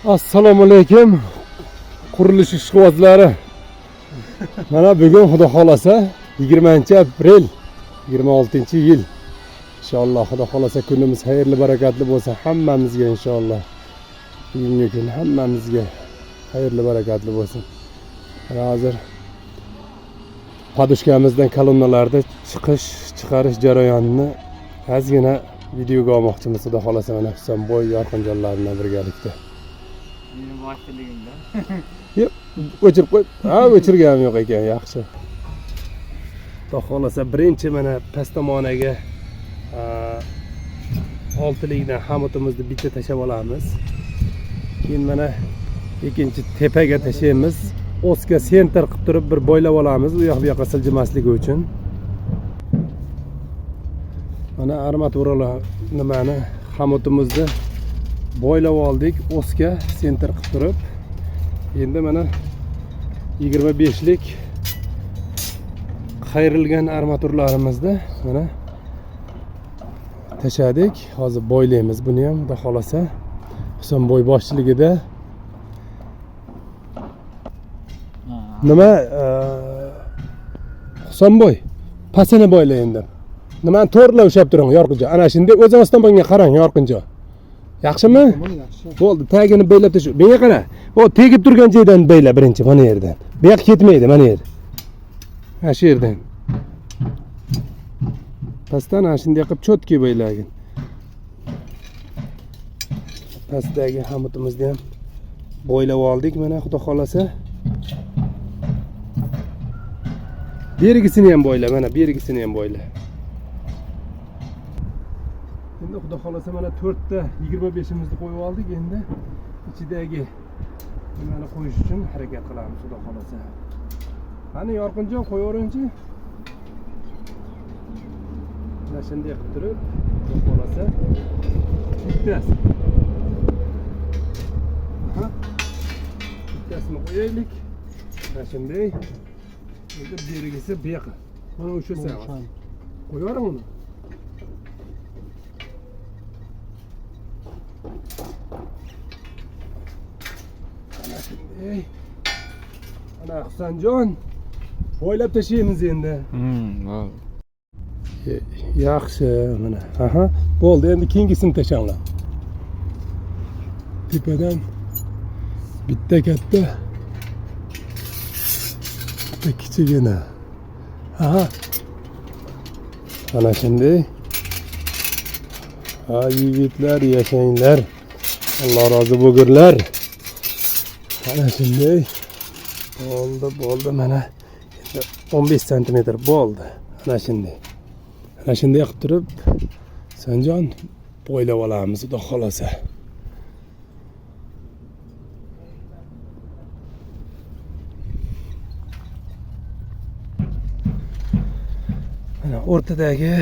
Assalomu alaykum. Qurilish ishqibozlari. Mana bugun Xudo xolasa 20-aprel 26-yil. Inshaalloh Xudo xolasa kunimiz xayrli, barakatli bo'lsa hammamizga inshaalloh. Bugungi kun hammamizga xayrli, barakatli bo'lsin. Mana hozir podushkamizdan kolonnalarda chiqarish jarayonini ozgina videoga olmoqchimiz. Xudo xolasa mana Husanboy Yorqinjonlar bilan birgalikda. Mening boshchiligimda. Yo'q, o'chirib qo'y. Ha, o'chirganim yo'q ekan, yaxshi. Xudo xolasa birinchi mana past tomonaga oltilikdan hamutimizni bitta tashab olamiz. Keyin mana ikkinchi tepaga tashaymiz. O'sga senter qilib turib bir bo'ylab olamiz, u yoq bu yoqqa siljimasligi uchun. Mana armaturalar nimani hamutimizni bo'ylab oldik, o'sga senter qilib turib. Endi mana 25lik qayrilgan armaturlarimizni mana tashadik. Hozir bo'ylaymiz buni ham, xudo xolasa. Husanboy boshchiligida. Nima Husanboy, pasini bo'yla endi. Nimani to'g'rilab ushlab turing, Yorqinjon. Ana shunday o'z ostonga qarang, Yorqinjon. Yaxshimi? Yaxshi. Bo'ldi, tagini bo'ylab tashish. Menga qara. O tegib turgan joydan bo'yla birinchi, mana yerdan. Bu yoq ketmaydi, mana yer. Ha, shu yerdan. Pastdan ana shunday qilib cho'tki bo'ylagin. Pastdagi hamutimizni ham bo'ylab oldik, mana xudo xolasa. Bergisini ham bo'yla, mana bergisini ham bo'yla. Endi xudo xolasa mana 4 ta 25imizni qo'yib oldik, endi ichidagi nimani qo'yish uchun harakat qilamiz xudo xolasa. Qani Yorqinjon qo'yaveringchi. Mana shunday qilib turib, xudo xolasa bittasi. Aha. Bittasini qo'yaylik. Mana shunday. Endi bergisi bu yoqqa. Mana o'sha savat. Qo'yavering uni. Ana Husanjon, bo'ylab tashlaymiz endi. Yaxshi, mana. Aha, bo'ldi. Endi keyingisini tashanglar. Tepadan bitta katta, bitta kichigina. Aha. Ana shunday. Ha, yigitlar, yashanglar. Alloh rozi bo'lgunlar. Ana shunday. Bo'ldi, mana 15 sm bo'ldi. Ana shunday. Ana shunday qilib turib, Sanjon bo'ylab olamiz, xudo xolasa. Mana o'rtadagi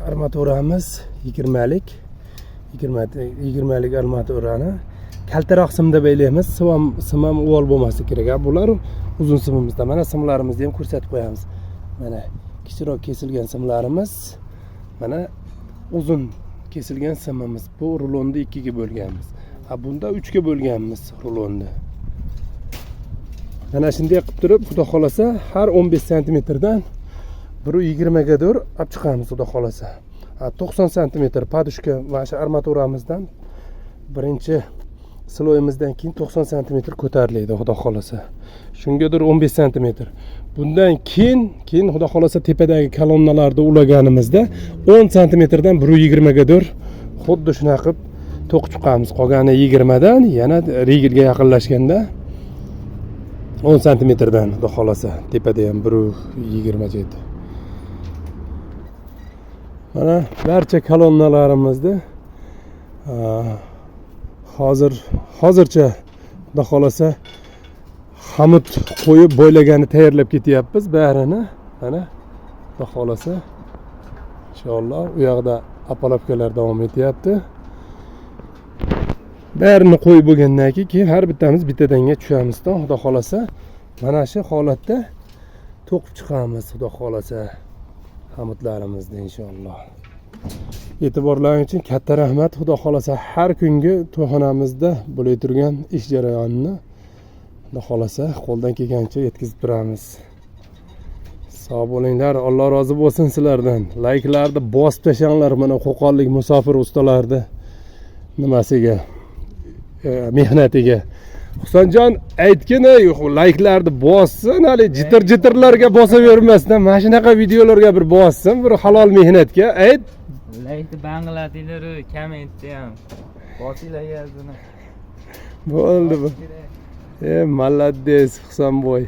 armaturamiz 20lik. 20lik armaturani kaltaroq simda bo'ylaymiz. Sim ham uvol bo'lmasa kerak. Bular uzun simimizda. Mana simlarimizni ham ko'rsatib qo'yamiz. Mana kichikroq kesilgan simlarimiz, mana uzun kesilgan simimiz. Bu rulonni 2 ga bo'lganmiz. Ha, bunda 3 ga bo'lganmiz rulonni. Mana shunday qilib turib, xudo xolasa har 15 sm dan 1.20 gadir olib chiqamiz, xudo xolasa. 90 sm podushka mana shu armaturamizdan birinchi sloyimizdan keyin 90 sm ko'tariladi, xudo xolasa. Shungadir 15 sm. Bundan keyin xudo xolasa tepadagi kolonnalarda ulaganimizda 10 sm dan 1.20 gadir xuddi shunaqa qilib to'qib chiqamiz. Qolgani 20 dan, yana rigilga yaqinlashganda 10 sm dan xudo xolasa tepada ham 1.20 joyda. Mana barcha kolonnalarimizni hozircha xudo xolasa hamut qo'yib bo'ylagani tayyorlab ketyapmiz barini. Mana xudo xolasa inshaalloh u yoqda apalapkalar davom etyapti. Barini qo'yib bo'lgandan keyin har bittamiz bittadanga tushamiz-da, xudo xolasa. Mana shu holatda to'qib chiqamiz, xudo xolasa, hamutlarimizni inshaalloh. E'tiborlaring uchun katta rahmat. Xudo xolasa har kungi to'yxonamizda bo'lib turgan ish jarayonini Xudo xolasa qo'ldan kelgancha yetkazib turamiz. Sog' bo'linglar. Alloh rozi bo'lsin sizlardan. Layklarni bosib tashanglar mana Qo'qonlik musofir ustalarni nimasiga, mehnatiga. Husanjon aytgin, layklarni bossin, hali jitir-jitirlarga bosavermasdan, mana shunaqa videolarga bir bossin, bir halol mehnatga ayt. Laykni banglatinglar, kommentni ham. Bosinglar yozini. Bo'ldi bu. Молодец, Husanboy.